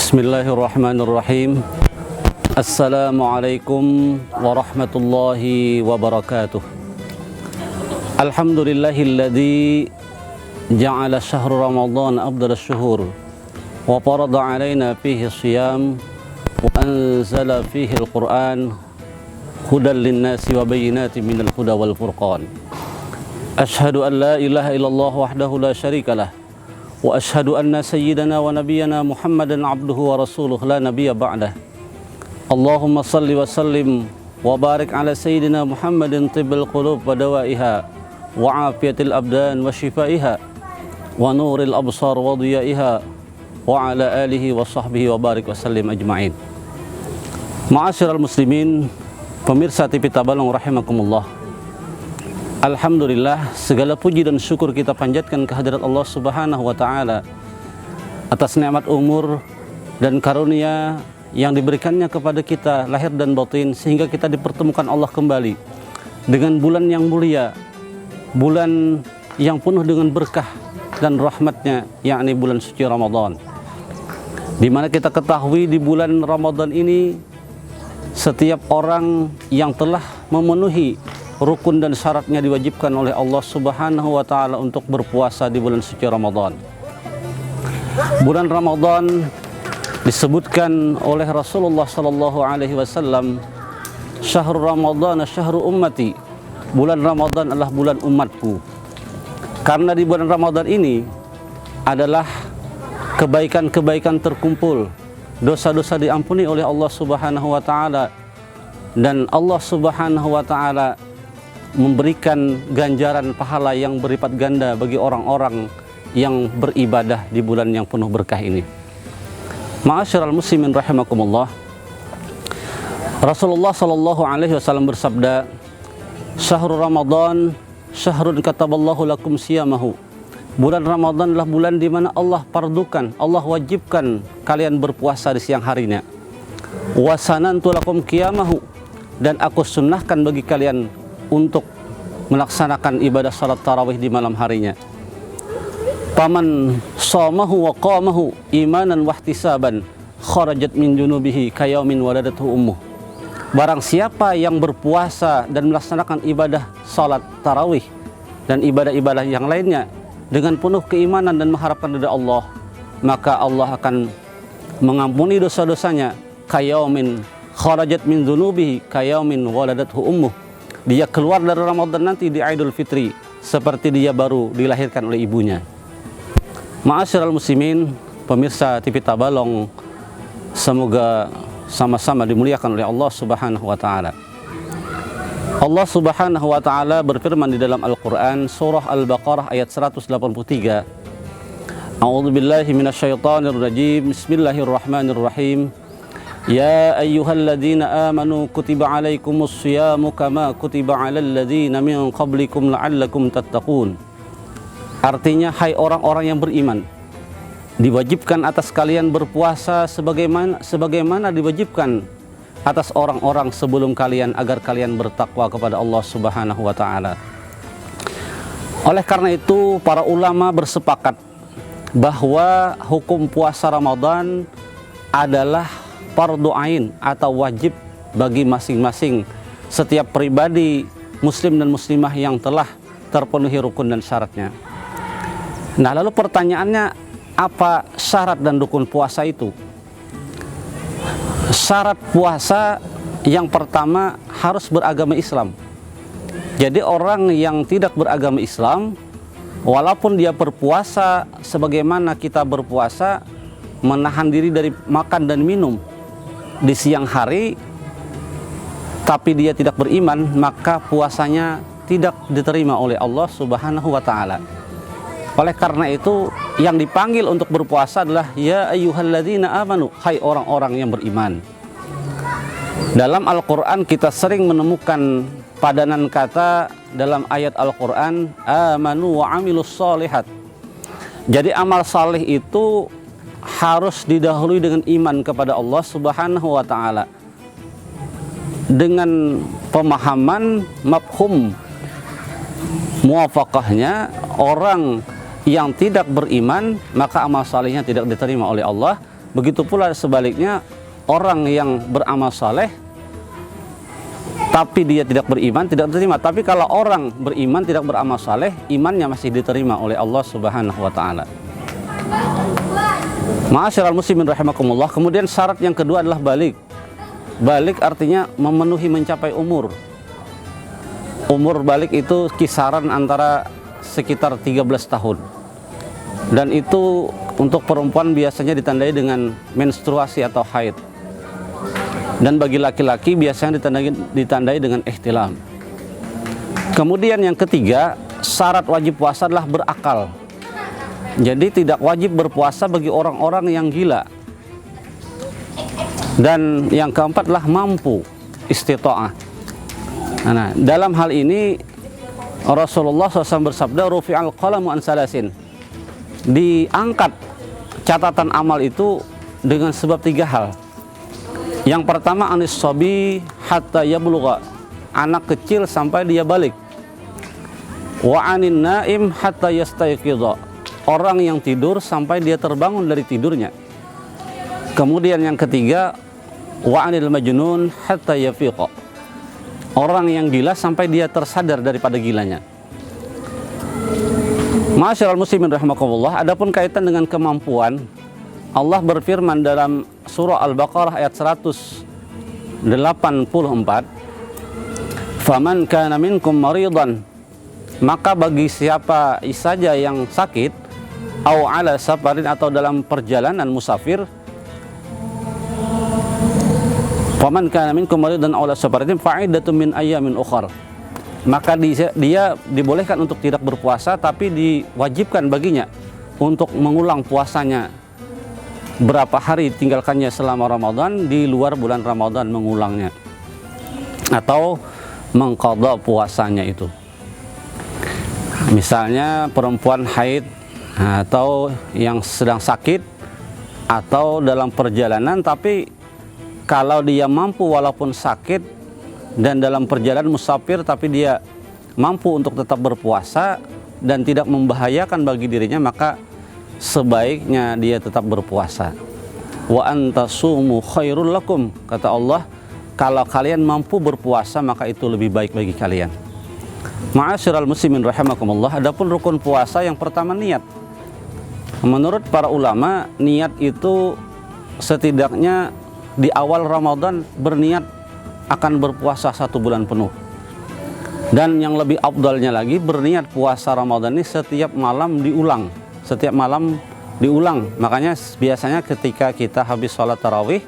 Bismillahirrahmanirrahim. Assalamualaikum warahmatullahi wabarakatuh. Alhamdulillahilladzi ja'ala syahra Ramadan afdhalas syuhur wa farada 'alaina fihi shiyam wa anzala fihi al-Qur'an hudan lin-nasi wa bayyinatin minal huda wal furqan. Asyhadu an la ilaha illallah wahdahu la syarikalah wa asyhadu anna sayyidana wa nabiyyana Muhammadan abduhu wa rasuluh la nabiyya ba'dah. Allahumma salli wa sallim wa barik ala sayyidina Muhammadin tibbil qulub wa dawaiha wa afiyatil abdan wa shifaiha wa nuril absar wa diyaiha wa ala alihi wa sahbihi wa barik wa sallim ajma'in. Ma'asyiral muslimin, pemirsa TV Tabalong rahimakumullah. Alhamdulillah, segala puji dan syukur kita panjatkan kehadirat Allah Subhanahu wa Ta'ala atas nikmat umur dan karunia yang diberikannya kepada kita lahir dan batin, sehingga kita dipertemukan Allah kembali dengan bulan yang mulia, bulan yang penuh dengan berkah dan rahmatnya, yakni bulan suci Ramadan, di mana kita ketahui di bulan Ramadan ini setiap orang yang telah memenuhi rukun dan syaratnya diwajibkan oleh Allah Subhanahu wa Ta'ala untuk berpuasa di bulan suci Ramadan. Bulan Ramadan disebutkan oleh Rasulullah sallallahu alaihi wasallam, syahrul Ramadan syahrul ummati, bulan Ramadan adalah bulan umatku. Karena di bulan Ramadan ini adalah kebaikan-kebaikan terkumpul, dosa-dosa diampuni oleh Allah Subhanahu wa Ta'ala, dan Allah Subhanahu wa Ta'ala memberikan ganjaran pahala yang berlipat ganda bagi orang-orang yang beribadah di bulan yang penuh berkah ini. Ma'asyiral muslimin rahimakumullah. Rasulullah sallallahu alaihi wasallam bersabda, "Syahrul Ramadan syahrun kataballahu lakum siyamahu." Bulan Ramadan adalah bulan di mana Allah pardukan, Allah wajibkan kalian berpuasa di siang harinya. Wa sanantu lakum qiyamahu, dan aku sunnahkan bagi kalian untuk melaksanakan ibadah salat tarawih di malam harinya. Paman shamahu wa qamahu imanan wahtisaban kharajat min junubihi kayaumin waladathu ummuh. Barang siapa yang berpuasa dan melaksanakan ibadah salat tarawih dan ibadah-ibadah yang lainnya dengan penuh keimanan dan mengharapkan ridha Allah, maka Allah akan mengampuni dosa-dosanya kayaumin kharajat min junubihi kayaumin waladathu ummuh. Dia keluar dari Ramadan nanti di Idul Fitri seperti dia baru dilahirkan oleh ibunya. Ma'asyiral muslimin, pemirsa TV Tabalong, semoga sama-sama dimuliakan oleh Allah Subhanahu wa Ta'ala. Allah Subhanahu wa Ta'ala berfirman di dalam Al-Qur'an surah Al-Baqarah ayat 183. A'udzubillahi minasyaitonir rajim. Bismillahirrahmanirrahim. Ya ayyuhalladzina amanu kutiba alaikumus siyamu kama kutiba alal ladzina min qablikum la'allakum tattaqun. Artinya, hai orang-orang yang beriman, diwajibkan atas kalian berpuasa sebagaimana diwajibkan atas orang-orang sebelum kalian agar kalian bertakwa kepada Allah Subhanahu wa Ta'ala. Oleh karena itu, para ulama bersepakat bahwa hukum puasa Ramadan adalah fardu ain atau wajib bagi masing-masing setiap pribadi muslim dan muslimah yang telah terpenuhi rukun dan syaratnya. Nah, lalu pertanyaannya, apa syarat dan rukun puasa itu? Syarat puasa yang pertama harus beragama Islam. Jadi orang yang tidak beragama Islam, walaupun dia berpuasa sebagaimana kita berpuasa, menahan diri dari makan dan minum di siang hari, tapi dia tidak beriman, maka puasanya tidak diterima oleh Allah Subhanahu wa Ta'ala. Oleh karena itu, yang dipanggil untuk berpuasa adalah ya ayyuhalladzina amanu, hai orang-orang yang beriman. Dalam Al-Quran kita sering menemukan padanan kata dalam ayat Al-Quran, amanu wa amilus sholihat. Jadi amal saleh itu harus didahului dengan iman kepada Allah Subhanahu wa Ta'ala, dengan pemahaman mafhum muwafaqahnya. Orang yang tidak beriman, maka amal salehnya tidak diterima oleh Allah, Begitu pula sebaliknya, orang yang beramal saleh tapi dia tidak beriman tidak diterima. Tapi kalau orang beriman tidak beramal saleh, imannya masih diterima oleh Allah Subhanahu wa taala. Ma'asyiral muslimin rahimakumullah. Kemudian syarat yang kedua adalah balik. Balik artinya memenuhi, mencapai umur. Umur balik itu kisaran antara sekitar 13 tahun. Dan itu untuk perempuan biasanya ditandai dengan menstruasi atau haid. Dan bagi laki-laki biasanya ditandai dengan ihtilam. Kemudian yang ketiga, syarat wajib puasa adalah berakal. Jadi tidak wajib berpuasa bagi orang-orang yang gila. Dan yang keempat adalah mampu, istita'ah. Nah, dalam hal ini Rasulullah SAW bersabda, rufi'al qalamu an salasin. Diangkat catatan amal itu dengan sebab 3 hal. Yang pertama, anis sabi hatta yablugha, anak kecil sampai dia balik. Wa anin naim hatta yastayqidha, orang yang tidur sampai dia terbangun dari tidurnya. Kemudian yang ketiga, wa anil majnun hatta yafiqa, orang yang gila sampai dia tersadar daripada gilanya. Ma'asyiral muslimin rahimakumullah. Adapun kaitan dengan kemampuan, Allah berfirman dalam surah Al-Baqarah ayat 184, "Faman kana minkum maridan," maka bagi siapa saja yang sakit, au ala safarin, atau dalam perjalanan musafir, "Faman kana minkum maridan aw ala safarin fa'idatun min ayyamin ukhar," maka dia dibolehkan untuk tidak berpuasa, tapi diwajibkan baginya untuk mengulang puasanya berapa hari tinggalkannya selama Ramadan, di luar bulan Ramadan mengulangnya atau mengqadha puasanya itu. Misalnya perempuan haid atau yang sedang sakit atau dalam perjalanan, tapi kalau dia mampu walaupun sakit dan dalam perjalanan musafir, tapi dia mampu untuk tetap berpuasa dan tidak membahayakan bagi dirinya, maka sebaiknya dia tetap berpuasa. Wa antasumu khairul lakum, kata Allah, kalau kalian mampu berpuasa maka itu lebih baik bagi kalian. Ma'asyiral muslimin rahimakumullah. Adapun rukun puasa, yang pertama niat. Menurut para ulama, niat itu setidaknya di awal Ramadan berniat akan berpuasa 1 bulan penuh. Dan yang lebih afdalnya lagi, berniat puasa Ramadan ini setiap malam diulang. Setiap malam diulang. Makanya biasanya ketika kita habis sholat tarawih,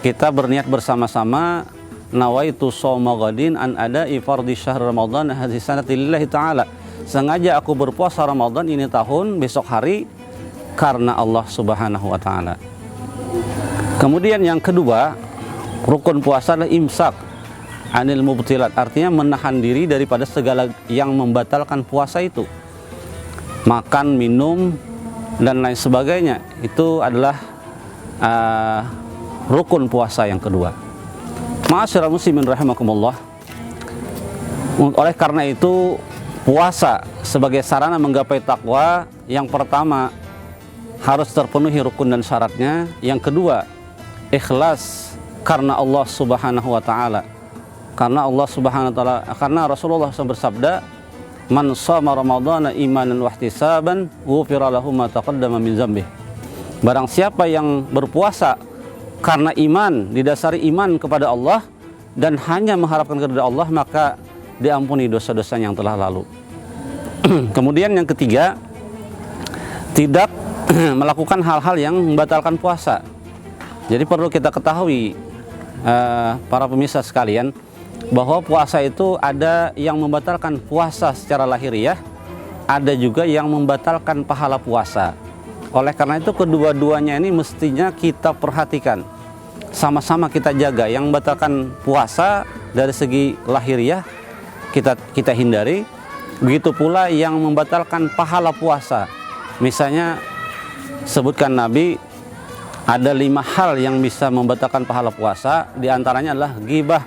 kita berniat bersama-sama, nawaitu shauma ghadin an ada'i fardhi syahr Ramadan hadhihi sanati lillahi ta'ala. Sengaja aku berpuasa Ramadan ini tahun, besok hari, karena Allah Subhanahu wa ta'ala. Kemudian yang kedua, rukun puasa adalah imsak anil mubtilat, artinya menahan diri daripada segala yang membatalkan puasa itu. Makan, minum, dan lain sebagainya, itu adalah rukun puasa yang kedua. Ma'asyiral muslimin rahimakumullah. Oleh karena itu, puasa sebagai sarana menggapai takwa, yang pertama harus terpenuhi rukun dan syaratnya. Yang kedua, ikhlas karena Allah Subhanahu wa taala. Karena Allah Subhanahu wa taala, karena Rasulullah SAW bersabda, "Man shoma ramadhana imanan wa ihtisaban, ghufira lahu ma taqaddama min dzambih." Barang siapa yang berpuasa karena iman, didasari iman kepada Allah dan hanya mengharapkan kepada Allah, maka diampuni dosa-dosa yang telah lalu. Kemudian yang ketiga, tidak melakukan hal-hal yang membatalkan puasa. Jadi perlu kita ketahui, para pemirsa sekalian, bahwa puasa itu ada yang membatalkan puasa secara lahiriah, ada juga yang membatalkan pahala puasa. Oleh karena itu, kedua-duanya ini mestinya kita perhatikan, sama-sama kita jaga. Yang membatalkan puasa dari segi lahiriah kita hindari, begitu pula yang membatalkan pahala puasa. Misalnya sebutkan Nabi, ada 5 hal yang bisa membatalkan pahala puasa, diantaranya adalah ghibah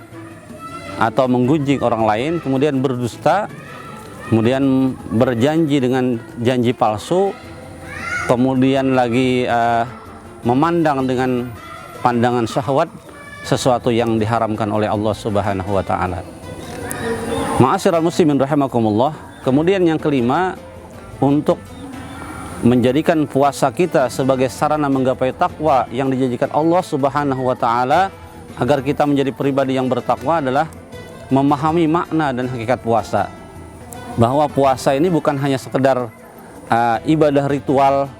atau menggunjing orang lain, kemudian berdusta, kemudian berjanji dengan janji palsu, kemudian lagi memandang dengan pandangan syahwat sesuatu yang diharamkan oleh Allah Subhanahu wa taala. Ma'asyiral muslimin rahimakumullah. Kemudian yang kelima, untuk menjadikan puasa kita sebagai sarana menggapai takwa yang dijanjikan Allah Subhanahu wa taala agar kita menjadi pribadi yang bertakwa adalah memahami makna dan hakikat puasa. Bahwa puasa ini bukan hanya sekedar ibadah ritual,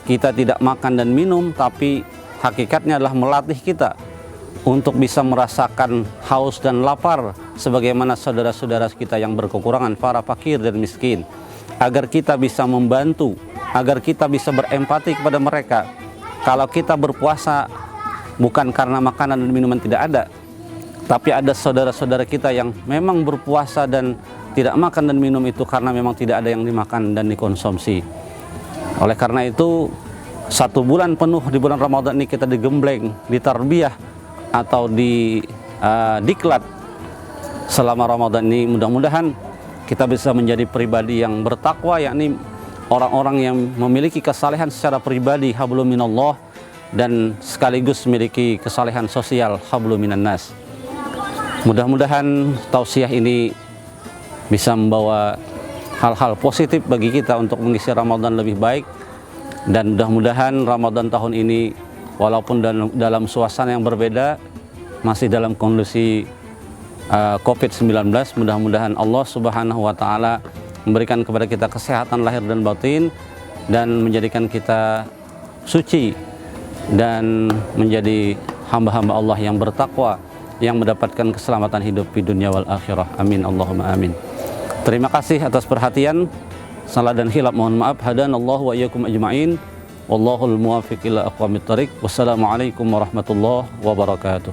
kita tidak makan dan minum, tapi hakikatnya adalah melatih kita untuk bisa merasakan haus dan lapar sebagaimana saudara-saudara kita yang berkekurangan, para fakir dan miskin, agar kita bisa membantu, agar kita bisa berempati kepada mereka. Kalau kita berpuasa bukan karena makanan dan minuman tidak ada, tapi ada saudara-saudara kita yang memang berpuasa dan tidak makan dan minum itu karena memang tidak ada yang dimakan dan dikonsumsi. Oleh karena itu, 1 bulan penuh di bulan Ramadan ini kita digembleng, ditarbiyah atau diklat selama Ramadan ini. Mudah-mudahan kita bisa menjadi pribadi yang bertakwa, yakni orang-orang yang memiliki kesalehan secara pribadi, hablum minallah, dan sekaligus memiliki kesalehan sosial, hablum minan nas. Mudah-mudahan tausiah ini bisa membawa hal-hal positif bagi kita untuk mengisi Ramadan lebih baik, dan mudah-mudahan Ramadan tahun ini walaupun dalam suasana yang berbeda, masih dalam kondisi COVID-19, mudah-mudahan Allah Subhanahu wa taala memberikan kepada kita kesehatan lahir dan batin dan menjadikan kita suci dan menjadi hamba-hamba Allah yang bertakwa, yang mendapatkan keselamatan hidup di dunia wal akhirah. Amin Allahumma amin. Terima kasih atas perhatian. Salah dan khilaf mohon maaf. Hadanallahu wa iyyakum ajma'in. Wallahul muwaffiq ila aqwamit thariq. Wassalamualaikum warahmatullahi wabarakatuh.